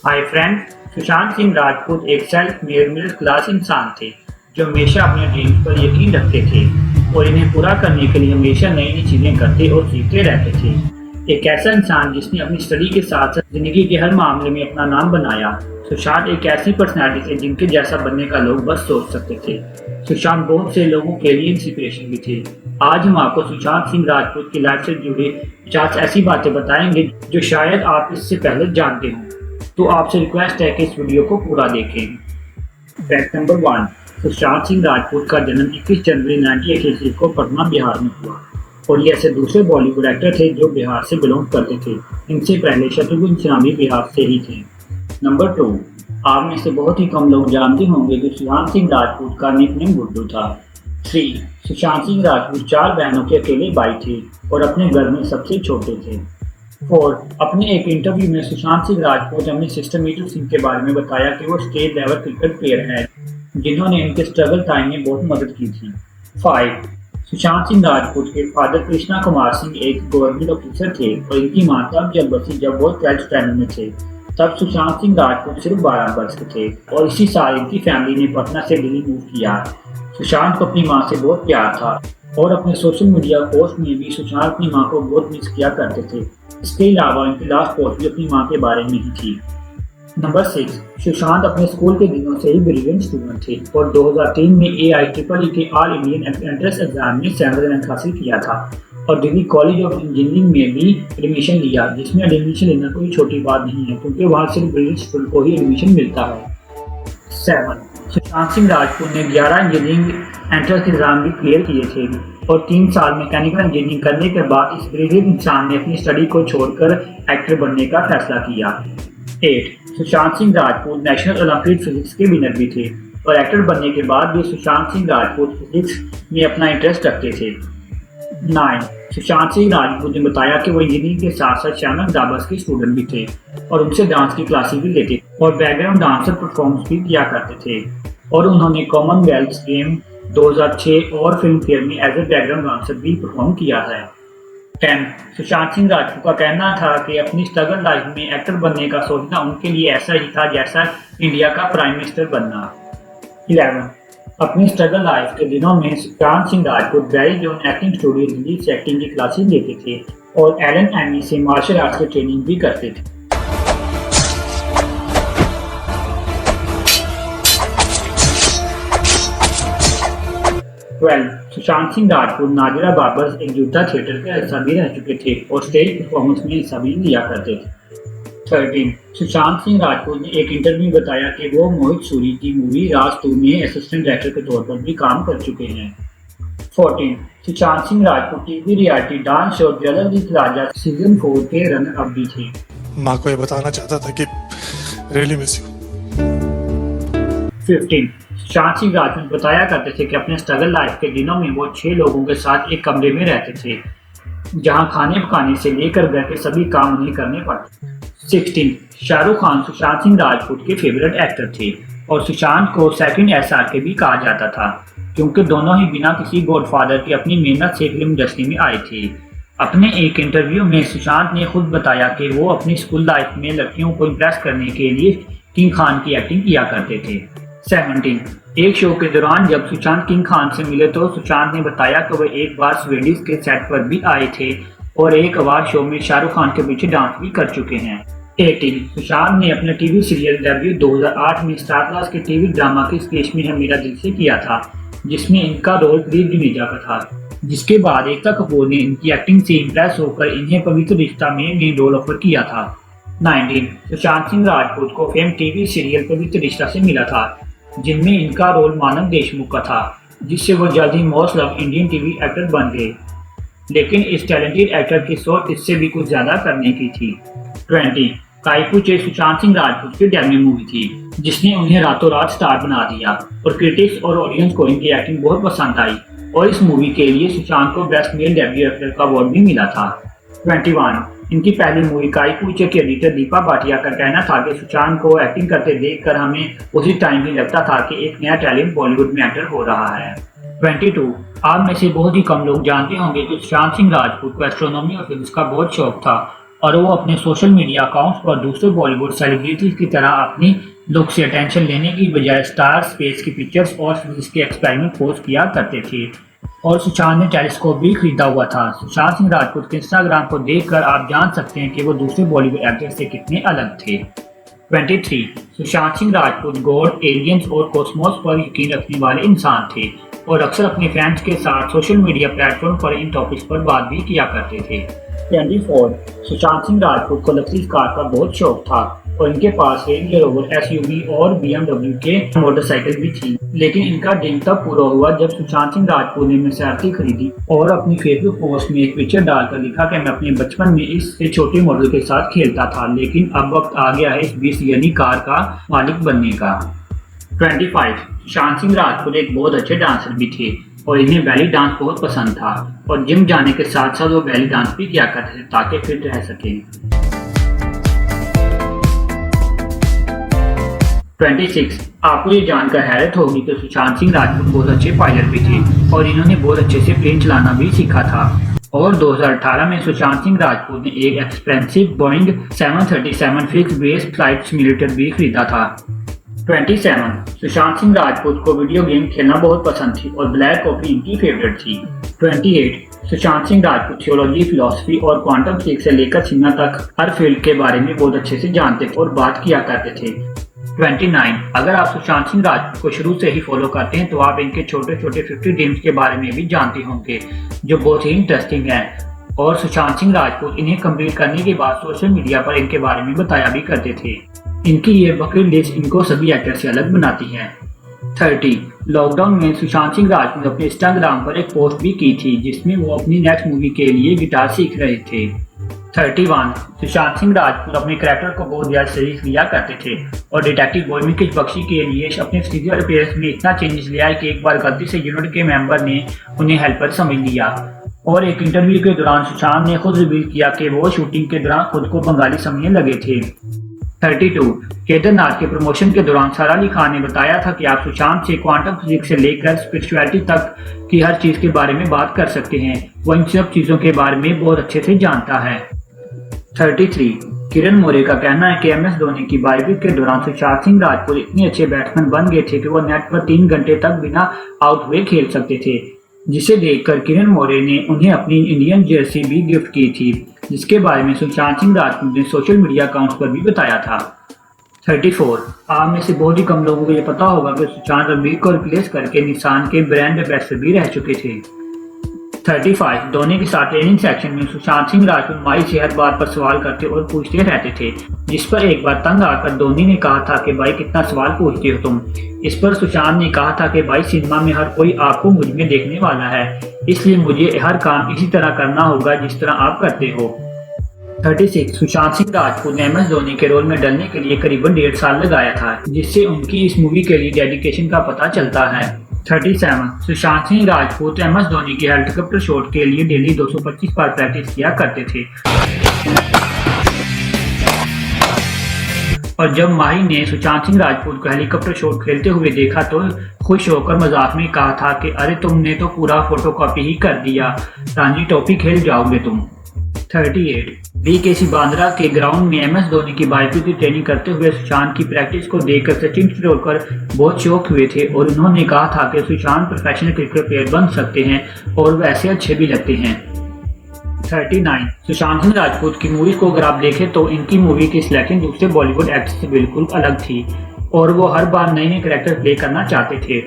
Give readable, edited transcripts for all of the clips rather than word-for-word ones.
Hi friend, Sushant Singh Rajput एक self made middle class इंसान थे जो हमेशा अपने ड्रीम्स पर यकीन रखते थे और इन्हें पूरा करने के लिए हमेशा नई नई चीजें करते और सीखते रहते थे। एक ऐसा इंसान जिसने अपनी स्टडी के साथ साथ जिंदगी के हर मामले में अपना नाम बनाया। सुशांत एक ऐसी पर्सनैलिटी थे जिनके जैसा बनने का लोग बस सोच सकते थे। सुशांत बहुत से लोगों के लिए इंस्पिरेशन भी थे। आज हम आपको सुशांत सिंह राजपूत की लाइफ से जुड़ी 50 ऐसी बातें बताएंगे जो शायद आप इससे पहले जानते हो। तो आपसे रिक्वेस्ट है कि इस वीडियो को पूरा देखें। फैक्ट नंबर 1, सुशांत सिंह राजपूत का जन्म 21 जनवरी 1983 को पटना, बिहार में हुआ और ये ऐसे दूसरे बॉलीवुड एक्टर थे जो बिहार से बिलोंग करते थे। इनसे पहले शत्रुघ्न सिन्हा भी बिहार से ही थे। नंबर 2, आप में से बहुत ही कम लोग जानते होंगे कि सुशांत सिंह राजपूत का निकनेम गुड्डू था। 3, सुशांत सिंह राजपूत 4 बहनों के अकेले भाई थे और अपने घर में सबसे छोटे थे। 4, अपने एक इंटरव्यू में सुशांत सिंह राजपूत ने अपनी सिस्टर मीतू सिंह के बारे में बताया कि वो स्टेट लेवल क्रिकेट प्लेयर है जिन्होंने इनके स्ट्रगल टाइम में बहुत मदद की थी। 5, सुशांत सिंह राजपूत के फादर कृष्णा कुमार सिंह एक गवर्नमेंट ऑफिसर थे और इनकी मां तब जब बसी जब वो 12th स्टैंडर्ड में थे। तब सुशांत सिंह राजपूत सिर्फ 12 वर्ष के थे और इसी साल इनकी फैमिली ने पटना से दिल्ली मूव किया। सुशांत को अपनी मां से बहुत प्यार था और अपने सोशल मीडिया पोस्ट में भी सुशांत अपनी मां को बहुत मिस किया करते थे। इसके अलावा इनकी लास्ट पोस्ट भी अपनी मां के बारे में ही थी। नंबर 6, सुशांत अपने स्कूल के दिनों से ही ब्रिलियंट स्टूडेंट थे और 2003 में AIEEE के ऑल इंडियन एंट्रेंस एग्जाम में 7 रैंक हासिल किया था और दिल्ली कॉलेज ऑफ इंजीनियरिंग में भी एडमिशन लिया, जिसमें एडमिशन लेना कोई छोटी बात नहीं है क्योंकि वहाँ सिर्फ ब्रिलियंट स्टूडेंट को ही एडमिशन मिलता है। 7, सुशांत सिंह राजपूत ने 11 इंजीनियरिंग एंट्रेंस एग्जाम भी क्लियर किए थे और 3 साल मैकेनिकल इंजीनियरिंग करने के बाद इस ब्रिलियंट इंसान ने अपनी स्टडी को छोड़कर एक्टर बनने का फैसला किया। 8, Sushant Singh Rajput national Olympic physics के विनर भी थे और एक्टर बनने के बाद भी सुशांत सिंह राजपूत फिजिक्स में अपना इंटरेस्ट रखते थे। 9, सुशांत सिंह राजपूत ने बताया कि वो इंजीनियरिंग के साथ साथ श्यामक दाबस के स्टूडेंट भी थे और उनसे डांस की क्लासेस भी लेते और बैकग्राउंड डांसर परफॉर्मेंस भी किया करते थे और उन्होंने कॉमनवेल्थ गेम 2006 और फिल्म फेयर में एज ए बैकग्राउंड डांसर भी परफॉर्म किया है। 10, सुशांत सिंह राजपूत का कहना था कि अपनी स्ट्रगल लाइफ में एक्टर बनने का सोचना उनके लिए ऐसा ही था जैसा इंडिया का प्राइम मिनिस्टर बनना। 11, अपनी स्ट्रगल लाइफ के दिनों में सुशांत सिंह राजपूत बैरी जोन एक्टिंग स्टूडियो दिल्ली से एक्टिंग की क्लासेस लेते थे और एलन एमी से मार्शल आर्ट्स की ट्रेनिंग भी करते थे। 12, सुशांत सिंह राजपूत नाजिरा बाबर्स एक जूता थिएटर के हिस्सा भी रह चुके थे और स्टेज परफॉर्मेंस में हिस्सा भी लिया करते थे। 13, सुशांत सिंह राजपूत ने एक इंटरव्यू में बताया कि वो मोहित सूरी की मूवी राज 2 में असिस्टेंट डायरेक्टर के तौर पर भी काम कर चुके हैं। 14, Sushant Singh Rajput TV reality dance show जगदीश राजा सीजन 4 के रनर अप भी थे। माँ को ये बताना चाहता था कि really miss you. 15, Sushant Singh Rajput बताया करते थे कि अपने स्ट्रगल लाइफ के दिनों में वो 6 लोगों के साथ एक कमरे में रहते थे जहां खाने पकाने से लेकर घर के सभी काम उन्हें करने पड़ते। 16, शाहरुख खान सुशांत सिंह राजपूत के फेवरेट एक्टर थे और सुशांत को सेकंड SRK भी कहा जाता था क्योंकि दोनों ही बिना किसी गॉडफादर की अपनी मेहनत से फिल्म इंडस्ट्री में आए थे। अपने एक इंटरव्यू में सुशांत ने खुद बताया कि वो अपनी स्कूल लाइफ में लड़कियों को इम्प्रेस करने के लिए किंग खान की एक्टिंग किया करते थे। 17, एक शो के दौरान जब सुशांत किंग खान से मिले तो सुशांत ने बताया कि वह एक बार स्वेडिश के सेट पर भी आए थे और एक अवार्ड शो में शाहरुख खान के पीछे डांस भी कर चुके हैं। 18, सुशांत ने अपने टीवी सीरियल डेब्यू 2008 में स्टार प्लस के टीवी ड्रामा किस केस में है मेरा दिल से किया था, जिसमें इनका रोल प्रीत जुनेजा का था, जिसके बाद एकता कपूर ने इनकी एक्टिंग से इम्प्रेस होकर इन्हें पवित्र रिश्ता में मेन रोल ऑफर किया था। 19, सुशांत सिंह राजपूत को फेम टीवी सीरियल पवित्र रिश्ता से मिला था जिनमें इनका रोल मानव देशमुख का था, जिससे वो जल्द ही most love Indian TV actor बन गए, लेकिन इस टैलेंटेड एक्टर की सोच इससे भी कुछ ज्यादा करने की थी। 20, काईपू चे सुशांत सिंह राजपूत की डेब्यू मूवी थी जिसने उन्हें रातों रात स्टार बना दिया और क्रिटिक्स और ऑडियंस को इनकी एक्टिंग बहुत पसंद आई और इस मूवी के लिए सुशांत को बेस्ट मेल डेब्यू एक्टर का अवार्ड भी मिला था। 21, इनकी पहली मूवी काईपू चे के एडिटर दीपा भाटिया का कहना था कि सुशांत को एक्टिंग करते देखकर हमें उसी टाइम ही लगता था कि एक नया टैलेंट बॉलीवुड में एंटर हो रहा है। 22, आप में से बहुत ही कम लोग जानते होंगे कि सुशांत सिंह राजपूत को एस्ट्रोनॉमी और फिजिक्स का बहुत शौक था और वो अपने सोशल मीडिया अकाउंट्स पर दूसरे बॉलीवुड सेलिब्रिटीज की तरह अपनी लुक से अटेंशन लेने की बजाय स्टार स्पेस की पिक्चर्स और फिजिक्स के एक्सपेरिमेंट पोस्ट किया करते थे। और सुशांत ने टेलीस्कोप भी खरीदा हुआ था। सुशांत सिंह राजपूत के इंस्टाग्राम को देखकर आप जान सकते हैं कि वो दूसरे बॉलीवुड एक्टर से कितने अलग थे। 23 सुशांत सिंह राजपूत गॉड, एलियंस और कॉस्मोस पर यकीन रखने वाले इंसान थे और अक्सर अपने फैंस के साथ सोशल मीडिया प्लेटफॉर्म पर इन टॉपिक्स पर बात भी किया करते थे। 24 सुशांत सिंह राजपूत को लग्जरी कार का बहुत शौक था और इनके पास रेंज रोवर एसयूवी और BMW के मोटरसाइकिल भी थी, लेकिन इनका ड्रीम तब पूरा हुआ जब सुशांत सिंह राजपूत ने मैसेराती खरीदी और अपनी फेसबुक पोस्ट में एक पिक्चर डालकर लिखा कि मैं अपने बचपन में इससे छोटे मॉडल के साथ खेलता था, लेकिन अब वक्त आ गया है इस 20 यानी कार का मालिक बनने का। 25 सुशांत सिंह राजपूत एक बहुत अच्छे डांसर भी थे और इन्हें बैली डांस बहुत पसंद था और जिम जाने के साथ साथ वो बैली डांस भी किया करते थे ताकि फिट रह सकें। 26 आपको ये जानकर हैरत होगी कि सुशांत सिंह राजपूत बहुत अच्छे पायलट भी थे और इन्होंने बहुत अच्छे से प्लेन चलाना भी सीखा था। और 2018 में सुशांत सिंह राजपूत ने एक expensive Boeing 737 fix base flight simulator भी खरीदा था। 27 सुशांत सिंह राजपूत को वीडियो गेम खेलना बहुत पसंद थी और ब्लैक कॉफी इनकी फेवरेट थी। 28 सुशांत सिंह राजपूत थियोलॉजी, फिलॉसफी और क्वांटम फिजिक्स से लेकर सिनेमा तक हर फील्ड के बारे में बहुत अच्छे से जानते और बात किया करते थे। 29 अगर आप सुशांत सिंह राजपूत को शुरू से ही फॉलो करते हैं तो आप इनके छोटे छोटे 50 ड्रीम्स के बारे में भी जानते होंगे जो बहुत ही इंटरेस्टिंग है। और सुशांत सिंह राजपूत इन्हें कंप्लीट करने के बाद सोशल मीडिया पर इनके बारे में बताया भी करते थे। इनकी ये बकरीद लिस्ट इनको सभी एक्टर से अलग बनाती है। 30 लॉकडाउन में सुशांत सिंह राजपूत अपने इंस्टाग्राम पर एक पोस्ट भी की थी जिसमें वो अपनी नेक्स्ट मूवी के लिए गिटार सीख रहे थे। 31 सुशांत सिंह राजपूत अपने कैरेक्टर को बहुत ज्यादा सीरियस लिया करते थे और डिटेक्टिव बॉय मिकेश बख्शी के लिए अपने फिजिकल अपीयरेंस में इतना चेंजेस लिया है कि एक बार गलती से यूनिट के मेंबर ने उन्हें हेल्पर समझ लिया। और एक इंटरव्यू के दौरान सुशांत ने खुद रिवील किया कि वो शूटिंग के दौरान खुद को बंगाली समझने लगे थे। 32 केदारनाथ के प्रमोशन के दौरान सारा अली खान ने बताया था कि आप सुशांत से क्वांटम फिजिक्स से लेकर स्पिरिचुअलिटी तक की हर चीज के बारे में बात कर सकते हैं, वो इन सब चीजों के बारे में बहुत अच्छे से जानता है। 33 किरण मोरे का कहना है कि MS धोनी की बायोपिक के दौरान सुशांत सिंह राजपूत इतने अच्छे बैट्समैन बन गए थे कि वो नेट पर 3 घंटे तक बिना आउट हुए खेल सकते थे, जिसे देखकर किरण मोरे ने उन्हें अपनी इंडियन जर्सी भी गिफ्ट की थी, जिसके बारे में सुशांत सिंह राजपूत ने सोशल मीडिया अकाउंट्स पर भी बताया था। 34 आप में से बहुत ही कम लोगों को ये पता होगा कि सुशांत रणबीर को रिप्लेस करके निसान के ब्रांड एम्बेसडर भी रह चुके थे। 35 धोनी के साथ ट्रेनिंग सेक्शन में सुशांत सिंह राजपूत माही से हर बात पर सवाल करते और पूछते रहते थे, जिस पर एक बार तंग आकर धोनी ने कहा था कि भाई कितना सवाल पूछते हो तुम। इस पर सुशांत ने कहा था कि भाई सिनेमा में हर कोई आपको मुझ में देखने वाला है, इसलिए मुझे हर काम इसी तरह करना होगा जिस तरह आप करते हो। 36 सुशांत सिंह राजपूत ने MS धोनी के रोल में डलने के लिए करीबन 1.5 साल लगाया था, जिससे उनकी इस मूवी के लिए डेडिकेशन का पता चलता है। 37 सुशांत सिंह राजपूत MS धोनी के हेलीकॉप्टर शॉट के लिए डेली 225 बार प्रैक्टिस किया करते थे और जब माही ने सुशांत सिंह राजपूत को हेलीकॉप्टर शॉट खेलते हुए देखा तो खुश होकर मजाक में कहा था कि अरे तुमने तो पूरा फोटोकॉपी ही कर दिया, रणजी ट्रॉफी खेल जाओगे तुम। 38 BKC बांद्रा के ग्राउंड में MS धोनी की बायोपिक की ट्रेनिंग करते हुए सुशांत की प्रैक्टिस को देखकर सचिन तेंदुलकर बहुत शौक हुए थे और उन्होंने कहा था कि सुशांत प्रोफेशनल क्रिकेट प्लेयर बन सकते हैं और वैसे अच्छे भी लगते हैं। 39 सुशांत सिंह राजपूत की मूवीज को अगर आप देखें तो इनकी मूवी की सिलेक्शन दूसरे बॉलीवुड एक्टर्स से बिल्कुल अलग थी और वो हर बार नए नए कैरेक्टर प्ले करना चाहते थे।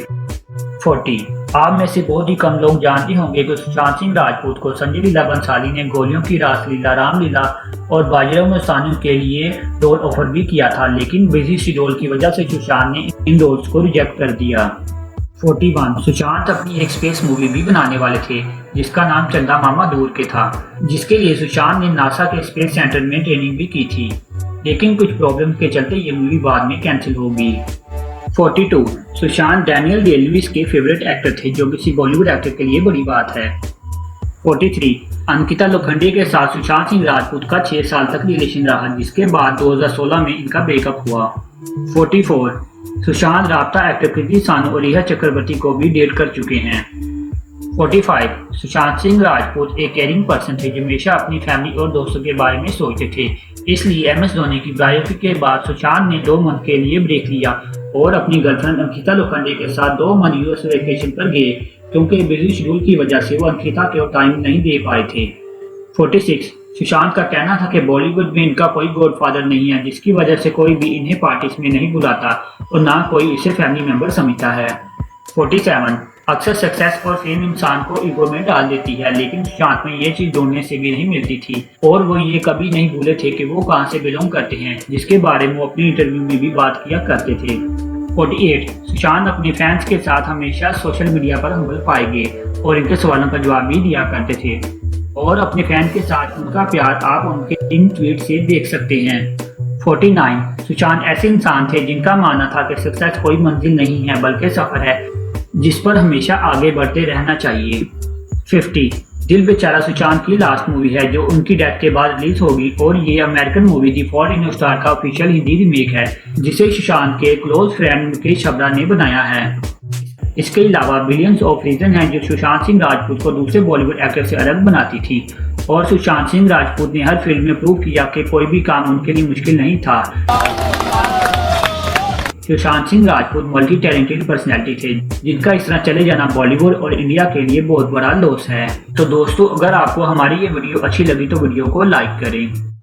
40 आप में से बहुत ही कम लोग जानते होंगे कि सुशांत सिंह राजपूत को संजय लीला बंसाली ने गोलियों की रासलीला, रामलीला और बाजीराव मस्तानी के लिए रोल ऑफर भी किया था, लेकिन बिजी शेड्यूल की वजह से सुशांत ने इन रोल्स को रिजेक्ट कर दिया। 41 सुशांत अपनी एक स्पेस मूवी भी बनाने वाले थे जिसका नाम चंदा मामा दूर के था, जिसके लिए सुशांत ने नासा के स्पेस सेंटर में ट्रेनिंग भी की थी, लेकिन कुछ प्रॉब्लम के चलते ये मूवी बाद में कैंसिल हो गई। 42 सुशांत डैनियल डे लुइस के फेवरेट एक्टर थे, जो किसी बॉलीवुड एक्टर के लिए बड़ी बात है। 43 अंकिता लोखंडे के साथ सुशांत सिंह राजपूत का 6 साल तक रिलेशन रहा, जिसके बाद 2016 में इनका ब्रेकअप हुआ। 44 सुशांत राब्ता एक्टर कृति सानू और रिया चक्रवर्ती को भी डेट कर चुके हैं। 45 सुशांत सिंह राजपूत एक केयरिंग पर्सन थे जो हमेशा अपनी फैमिली और दोस्तों के बारे में सोचते थे। इसलिए एमएस धोनी की बायोपिक के बाद सुशांत ने 2 मंथ के लिए ब्रेक लिया और अपनी गर्लफ्रेंड अंकिता लोखंडे के साथ 2 मंथ यूएस वेकेशन पर गए, क्योंकि बिजी शेड्यूल की वजह से वो अंकिता को टाइम नहीं दे पाए थे। 46 सुशांत का कहना था कि बॉलीवुड में इनका कोई गॉडफादर नहीं है, जिसकी वजह से कोई भी इन्हें पार्टीज में नहीं बुलाता और ना कोई इसे फैमिली मेंबर समझता है। 47 अक्सर सक्सेस और फेम इंसान को ईगो में डाल देती है, लेकिन सुशांत में ये चीज ढूंढने से भी नहीं मिलती थी और वो ये कभी नहीं भूले थे कि वो कहाँ से बिलोंग करते हैं, जिसके बारे में वो अपनी इंटरव्यू में भी बात किया करते थे। 48 सुशांत अपने फैंस के साथ हमेशा सोशल मीडिया पर हम्बल पाए गए और इनके सवालों का जवाब भी दिया करते थे और अपने फैन के साथ उनका प्यार आप उनके इन ट्वीट से देख सकते हैं। 49 सुशांत ऐसे इंसान थे जिनका मानना था कि सक्सेस कोई मंजिल नहीं है बल्कि सफर है जिस पर हमेशा आगे बढ़ते रहना चाहिए। 50 दिल बेचारा सुशांत की लास्ट मूवी है जो उनकी डेथ के बाद रिलीज होगी और ये American movie the fault in your star का ऑफिशियल हिंदी रीमेक है जिसे सुशांत के क्लोज फ्रेंड मुकेश छबरा ने बनाया है। इसके अलावा बिलियंस ऑफ रीजन है जो सुशांत सिंह राजपूत को दूसरे बॉलीवुड एक्टर से अलग बनाती थी और सुशांत सिंह राजपूत ने हर फिल्म में प्रूव किया कि कोई भी काम उनके लिए मुश्किल नहीं था। Sushant Singh Rajput multi talented personality थे जिनका इस तरह चले जाना बॉलीवुड और इंडिया के लिए बहुत बड़ा लॉस है। तो दोस्तों, अगर आपको हमारी ये वीडियो अच्छी लगी तो वीडियो को लाइक करें।